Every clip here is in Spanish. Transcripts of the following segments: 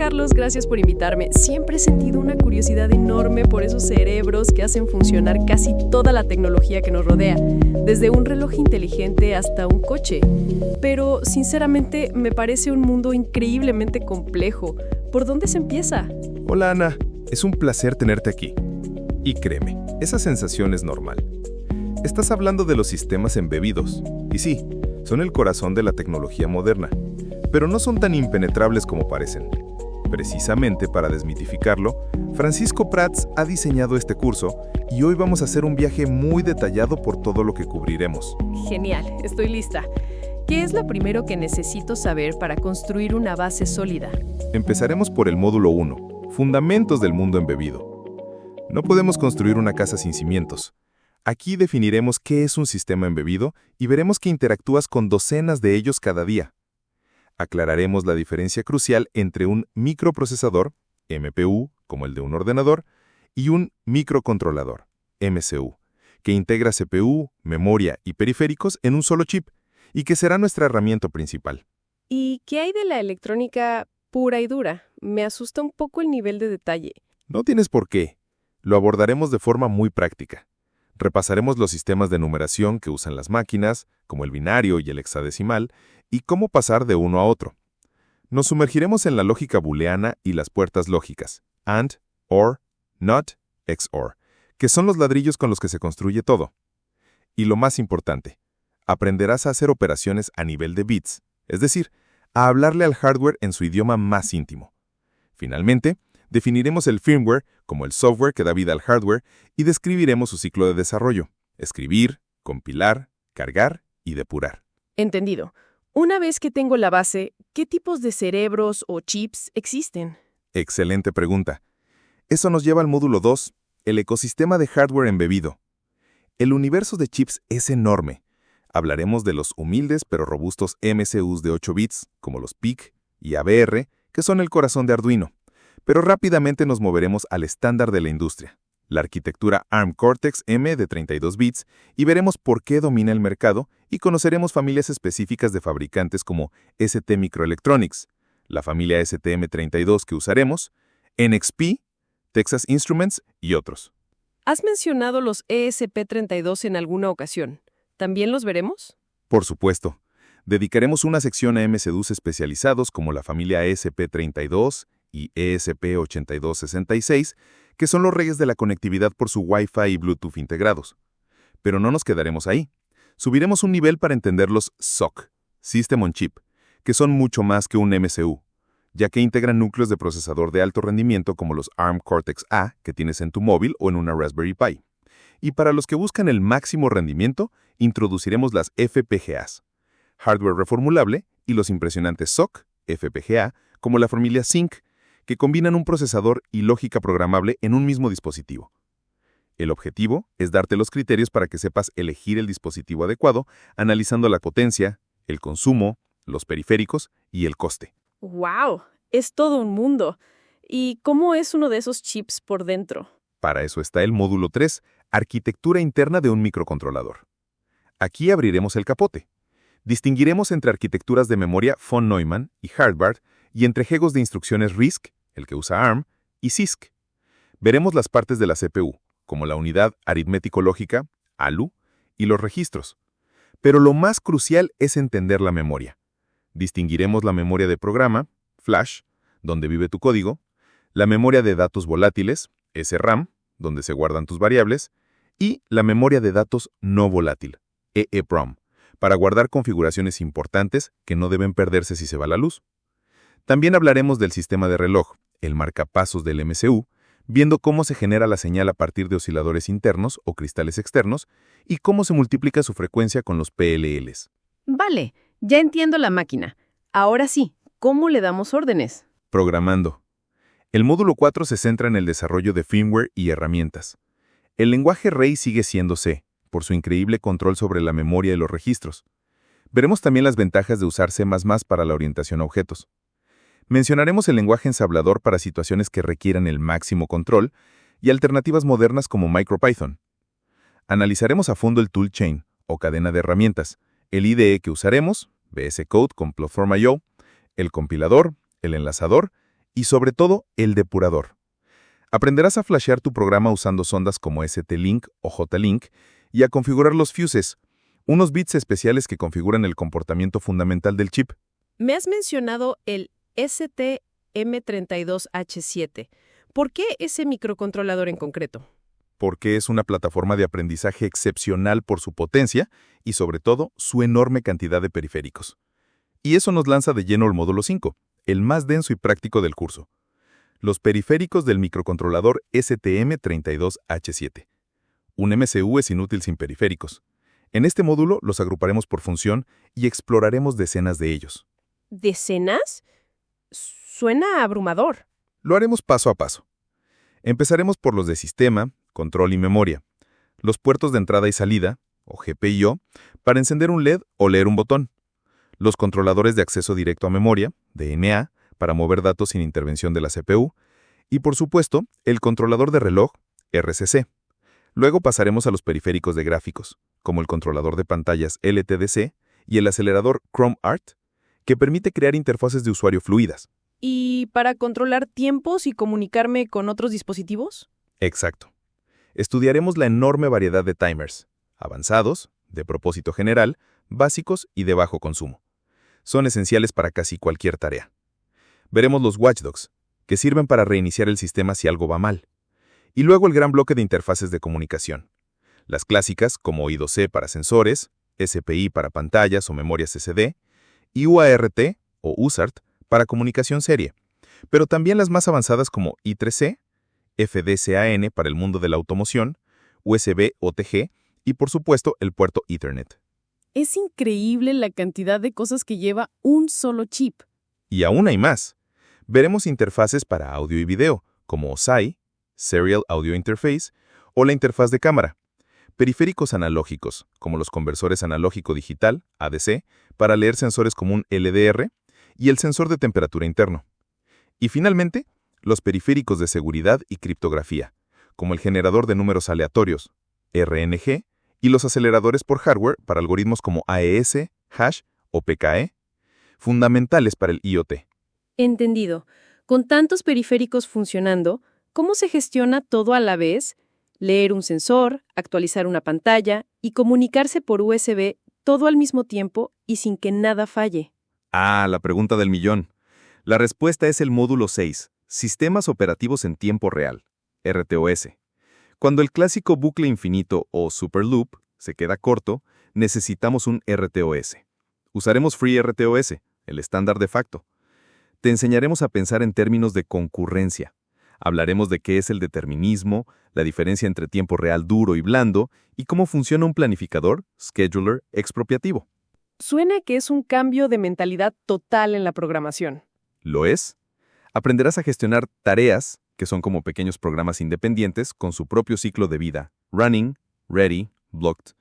Carlos, gracias por invitarme. Siempre he sentido una curiosidad enorme por esos cerebros que hacen funcionar casi toda la tecnología que nos rodea, desde un reloj inteligente hasta un coche. Pero, sinceramente, me parece un mundo increíblemente complejo. ¿Por dónde se empieza? Hola Ana, es un placer tenerte aquí. Y créeme, esa sensación es normal. Estás hablando de los sistemas embebidos, y sí, son el corazón de la tecnología moderna, pero no son tan impenetrables como parecen. Precisamente para desmitificarlo, Francisco Prats ha diseñado este curso y hoy vamos a hacer un viaje muy detallado por todo lo que cubriremos. Genial, estoy lista. ¿Qué es lo primero que necesito saber para construir una base sólida? Empezaremos por el módulo 1, Fundamentos del mundo embebido. No podemos construir una casa sin cimientos. Aquí definiremos qué es un sistema embebido y veremos que interactúas con docenas de ellos cada día. Aclararemos la diferencia crucial entre un microprocesador, MPU, como el de un ordenador, y un microcontrolador, MCU, que integra CPU, memoria y periféricos en un solo chip, y que será nuestra herramienta principal. ¿Y qué hay de la electrónica pura y dura? Me asusta un poco el nivel de detalle. No tienes por qué. Lo abordaremos de forma muy práctica. Repasaremos los sistemas de numeración que usan las máquinas, como el binario y el hexadecimal, y cómo pasar de uno a otro. Nos sumergiremos en la lógica booleana y las puertas lógicas, AND, OR, NOT, XOR, que son los ladrillos con los que se construye todo. Y lo más importante, aprenderás a hacer operaciones a nivel de bits, es decir, a hablarle al hardware en su idioma más íntimo. Finalmente, definiremos el firmware como el software que da vida al hardware y describiremos su ciclo de desarrollo: escribir, compilar, cargar y depurar. Entendido. Una vez que tengo la base, ¿qué tipos de cerebros o chips existen? Excelente pregunta. Eso nos lleva al módulo 2, el ecosistema de hardware embebido. El universo de chips es enorme. Hablaremos de los humildes pero robustos MCUs de 8 bits, como los PIC y ABR, que son el corazón de Arduino. Pero rápidamente nos moveremos al estándar de la industria, la arquitectura ARM Cortex-M de 32 bits, y veremos por qué domina el mercado y conoceremos familias específicas de fabricantes como ST Microelectronics, la familia STM32 que usaremos, NXP, Texas Instruments y otros. ¿Has mencionado los ESP32 en alguna ocasión? ¿También los veremos? Por supuesto. Dedicaremos una sección a MCUs especializados como la familia ESP32 y ESP8266, que son los reyes de la conectividad por su Wi-Fi y Bluetooth integrados. Pero no nos quedaremos ahí. Subiremos un nivel para entender los SoC, System on Chip, que son mucho más que un MCU, ya que integran núcleos de procesador de alto rendimiento como los ARM Cortex-A que tienes en tu móvil o en una Raspberry Pi. Y para los que buscan el máximo rendimiento, introduciremos las FPGAs, hardware reformulable, y los impresionantes SoC, FPGA, como la familia Sync, que combinan un procesador y lógica programable en un mismo dispositivo. El objetivo es darte los criterios para que sepas elegir el dispositivo adecuado, analizando la potencia, el consumo, los periféricos y el coste. ¡Wow! Es todo un mundo. ¿Y cómo es uno de esos chips por dentro? Para eso está el módulo 3, Arquitectura interna de un microcontrolador. Aquí abriremos el capote. Distinguiremos entre arquitecturas de memoria von Neumann y Harvard y entre juegos de instrucciones RISC, el que usa ARM, y CISC. Veremos las partes de la CPU, como la unidad aritmético-lógica, ALU, y los registros. Pero lo más crucial es entender la memoria. Distinguiremos la memoria de programa, Flash, donde vive tu código, la memoria de datos volátiles, SRAM, donde se guardan tus variables, y la memoria de datos no volátil, EEPROM, para guardar configuraciones importantes que no deben perderse si se va la luz. También hablaremos del sistema de reloj, el marcapasos del MCU, viendo cómo se genera la señal a partir de osciladores internos o cristales externos y cómo se multiplica su frecuencia con los PLLs. Vale, ya entiendo la máquina. Ahora sí, ¿cómo le damos órdenes? Programando. El módulo 4 se centra en el desarrollo de firmware y herramientas. El lenguaje rey sigue siendo C, por su increíble control sobre la memoria y los registros. Veremos también las ventajas de usar C++ para la orientación a objetos. Mencionaremos el lenguaje ensamblador para situaciones que requieran el máximo control y alternativas modernas como MicroPython. Analizaremos a fondo el toolchain, o cadena de herramientas, el IDE que usaremos, VS Code con Platform.io, el compilador, el enlazador Y sobre todo, el depurador. Aprenderás a flashear tu programa usando sondas como ST-Link o J-Link y a configurar los fuses, unos bits especiales que configuran el comportamiento fundamental del chip. Me has mencionado el STM32H7. ¿Por qué ese microcontrolador en concreto? Porque es una plataforma de aprendizaje excepcional por su potencia y, sobre todo, su enorme cantidad de periféricos. Y eso nos lanza de lleno al módulo 5, el más denso y práctico del curso. Los periféricos del microcontrolador STM32H7. Un MCU es inútil sin periféricos. En este módulo los agruparemos por función y exploraremos decenas de ellos. ¿Decenas? Suena abrumador. Lo haremos paso a paso. Empezaremos por los de sistema, control y memoria. Los puertos de entrada y salida, o GPIO, para encender un LED o leer un botón. Los controladores de acceso directo a memoria, DNA, para mover datos sin intervención de la CPU. Y por supuesto, el controlador de reloj, RCC. Luego pasaremos a los periféricos de gráficos, como el controlador de pantallas LTDC y el acelerador ChromeArt, que permite crear interfaces de usuario fluidas. ¿Y para controlar tiempos y comunicarme con otros dispositivos? Exacto. Estudiaremos la enorme variedad de timers, avanzados, de propósito general, básicos y de bajo consumo. Son esenciales para casi cualquier tarea. Veremos los watchdogs, que sirven para reiniciar el sistema si algo va mal. Y luego el gran bloque de interfaces de comunicación. Las clásicas como I2C para sensores, SPI para pantallas o memorias SD, y UART o USART para comunicación serie, pero también las más avanzadas como I3C, FDCAN para el mundo de la automoción, USB OTG y por supuesto el puerto Ethernet. Es increíble la cantidad de cosas que lleva un solo chip. Y aún hay más. Veremos interfaces para audio y video, como SAI, Serial Audio Interface, o la interfaz de cámara. Periféricos analógicos, como los conversores analógico-digital, ADC, para leer sensores como un LDR, y el sensor de temperatura interno. Y finalmente, los periféricos de seguridad y criptografía, como el generador de números aleatorios, RNG, y los aceleradores por hardware para algoritmos como AES, Hash o PKE, fundamentales para el IoT. Entendido. Con tantos periféricos funcionando, ¿cómo se gestiona todo a la vez? Leer un sensor, actualizar una pantalla y comunicarse por USB todo al mismo tiempo y sin que nada falle. Ah, la pregunta del millón. La respuesta es el módulo 6, Sistemas Operativos en Tiempo Real, RTOS. Cuando el clásico bucle infinito o superloop se queda corto, necesitamos un RTOS. Usaremos FreeRTOS, el estándar de facto. Te enseñaremos a pensar en términos de concurrencia. Hablaremos de qué es el determinismo, la diferencia entre tiempo real duro y blando, y cómo funciona un planificador, scheduler, expropiativo. Suena que es un cambio de mentalidad total en la programación. ¿Lo es? Aprenderás a gestionar tareas, que son como pequeños programas independientes con su propio ciclo de vida, running, ready, blocked.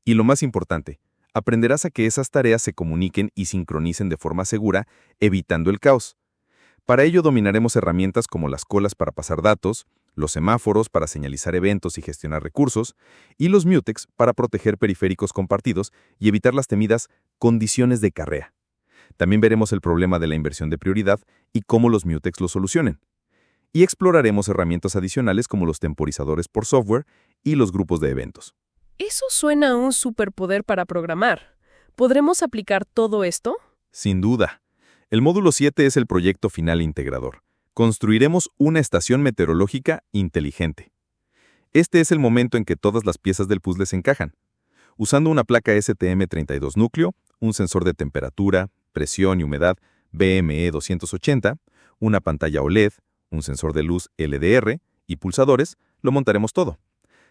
Y lo más importante, aprenderás a que esas tareas se comuniquen y sincronicen de forma segura, evitando el caos. Para ello dominaremos herramientas como las colas para pasar datos, los semáforos para señalizar eventos y gestionar recursos, y los mutex para proteger periféricos compartidos y evitar las temidas condiciones de carrea. También veremos el problema de la inversión de prioridad y cómo los mutex lo solucionen. Y exploraremos herramientas adicionales como los temporizadores por software y los grupos de eventos. Eso suena a un superpoder para programar. ¿Podremos aplicar todo esto? Sin duda. El módulo 7 es el proyecto final integrador. Construiremos una estación meteorológica inteligente. Este es el momento en que todas las piezas del puzzle se encajan. Usando una placa STM32 núcleo, un sensor de temperatura, presión y humedad BME280, una pantalla OLED, un sensor de luz LDR y pulsadores, lo montaremos todo.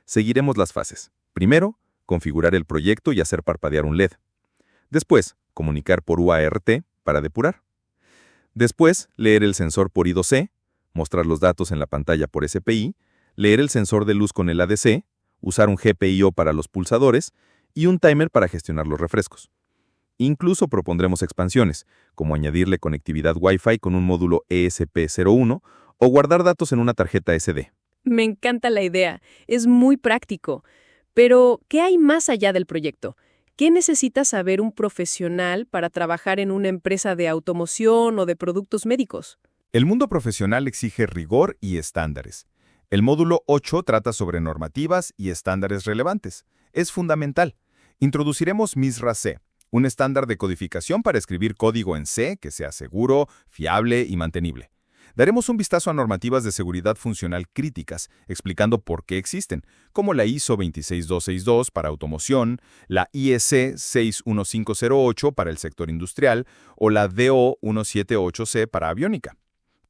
Seguiremos las fases. Primero, configurar el proyecto y hacer parpadear un LED. Después, comunicar por UART para depurar. Después, leer el sensor por I2C, mostrar los datos en la pantalla por SPI, leer el sensor de luz con el ADC, usar un GPIO para los pulsadores y un timer para gestionar los refrescos. Incluso propondremos expansiones, como añadirle conectividad Wi-Fi con un módulo ESP01 o guardar datos en una tarjeta SD. Me encanta la idea. Es muy práctico. Pero, ¿qué hay más allá del proyecto? ¿Qué necesita saber un profesional para trabajar en una empresa de automoción o de productos médicos? El mundo profesional exige rigor y estándares. El módulo 8 trata sobre normativas y estándares relevantes. Es fundamental. Introduciremos MISRA-C, un estándar de codificación para escribir código en C que sea seguro, fiable y mantenible. Daremos un vistazo a normativas de seguridad funcional críticas, explicando por qué existen, como la ISO 26262 para automoción, la IEC 61508 para el sector industrial o la DO 178C para aviónica.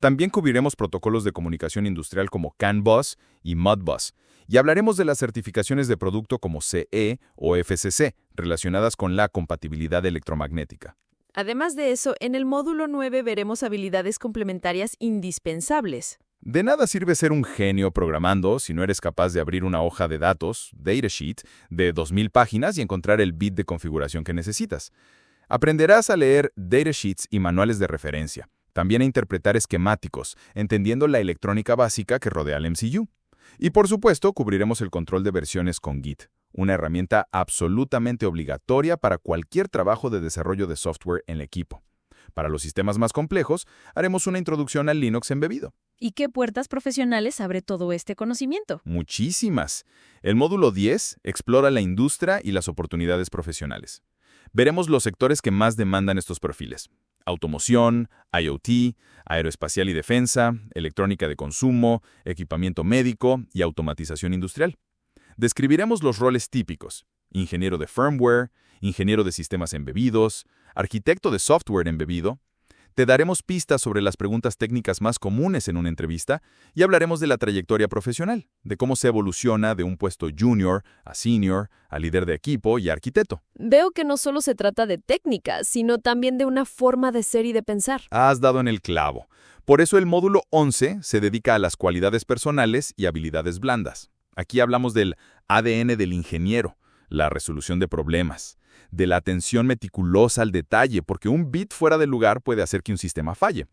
También cubriremos protocolos de comunicación industrial como CAN Bus y Modbus, y hablaremos de las certificaciones de producto como CE o FCC, relacionadas con la compatibilidad electromagnética. Además de eso, en el módulo 9 veremos habilidades complementarias indispensables. De nada sirve ser un genio programando si no eres capaz de abrir una hoja de datos, datasheet, de 2000 páginas y encontrar el bit de configuración que necesitas. Aprenderás a leer datasheets y manuales de referencia, también a interpretar esquemáticos, entendiendo la electrónica básica que rodea al MCU. Y por supuesto, cubriremos el control de versiones con Git, una herramienta absolutamente obligatoria para cualquier trabajo de desarrollo de software en el equipo. Para los sistemas más complejos, haremos una introducción al Linux embebido. ¿Y qué puertas profesionales abre todo este conocimiento? Muchísimas. El módulo 10 explora la industria y las oportunidades profesionales. Veremos los sectores que más demandan estos perfiles: automoción, IoT, aeroespacial y defensa, electrónica de consumo, equipamiento médico y automatización industrial. Describiremos los roles típicos: ingeniero de firmware, ingeniero de sistemas embebidos, arquitecto de software embebido. Te daremos pistas sobre las preguntas técnicas más comunes en una entrevista y hablaremos de la trayectoria profesional, de cómo se evoluciona de un puesto junior a senior, a líder de equipo y a arquitecto. Veo que no solo se trata de técnica, sino también de una forma de ser y de pensar. Has dado en el clavo. Por eso el módulo 11 se dedica a las cualidades personales y habilidades blandas. Aquí hablamos del ADN del ingeniero, la resolución de problemas, de la atención meticulosa al detalle, porque un bit fuera de lugar puede hacer que un sistema falle,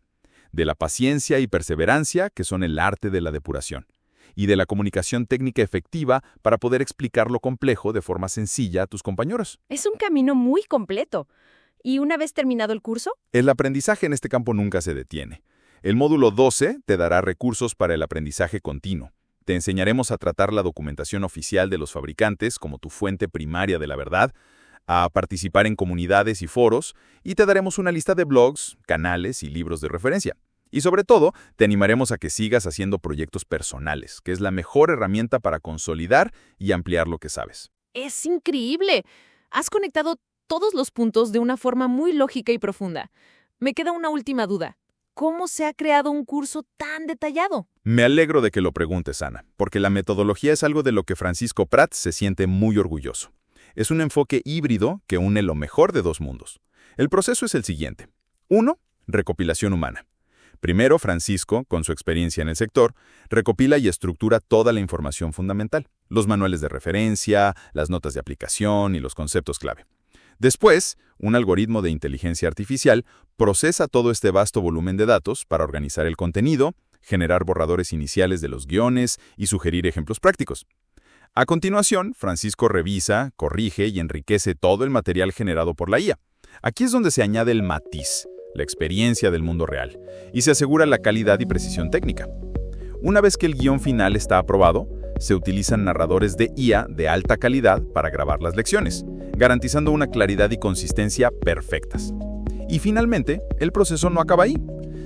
de la paciencia y perseverancia, que son el arte de la depuración, y de la comunicación técnica efectiva para poder explicar lo complejo de forma sencilla a tus compañeros. Es un camino muy completo. ¿Y una vez terminado el curso? El aprendizaje en este campo nunca se detiene. El módulo 12 te dará recursos para el aprendizaje continuo. Te enseñaremos a tratar la documentación oficial de los fabricantes como tu fuente primaria de la verdad, a participar en comunidades y foros, y te daremos una lista de blogs, canales y libros de referencia. Y sobre todo, te animaremos a que sigas haciendo proyectos personales, que es la mejor herramienta para consolidar y ampliar lo que sabes. ¡Es increíble! Has conectado todos los puntos de una forma muy lógica y profunda. Me queda una última duda. ¿Cómo se ha creado un curso tan detallado? Me alegro de que lo preguntes, Ana, porque la metodología es algo de lo que Francisco Prat se siente muy orgulloso. Es un enfoque híbrido que une lo mejor de dos mundos. El proceso es el siguiente. 1. Recopilación humana. Primero, Francisco, con su experiencia en el sector, recopila y estructura toda la información fundamental, los manuales de referencia, las notas de aplicación y los conceptos clave. Después, un algoritmo de inteligencia artificial procesa todo este vasto volumen de datos para organizar el contenido, generar borradores iniciales de los guiones y sugerir ejemplos prácticos. A continuación, Francisco revisa, corrige y enriquece todo el material generado por la IA. Aquí es donde se añade el matiz, la experiencia del mundo real, y se asegura la calidad y precisión técnica. Una vez que el guión final está aprobado, se utilizan narradores de IA de alta calidad para grabar las lecciones, garantizando una claridad y consistencia perfectas. Y finalmente, el proceso no acaba ahí.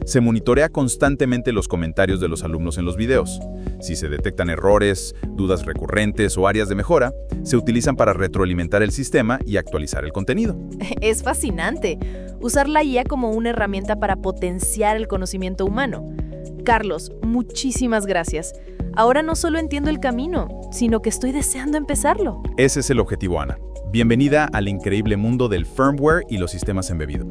Se monitorea constantemente los comentarios de los alumnos en los videos. Si se detectan errores, dudas recurrentes o áreas de mejora, se utilizan para retroalimentar el sistema y actualizar el contenido. Es fascinante. Usar la IA como una herramienta para potenciar el conocimiento humano. Carlos, muchísimas gracias. Ahora no solo entiendo el camino, sino que estoy deseando empezarlo. Ese es el objetivo, Ana. Bienvenida al increíble mundo del firmware y los sistemas embebidos.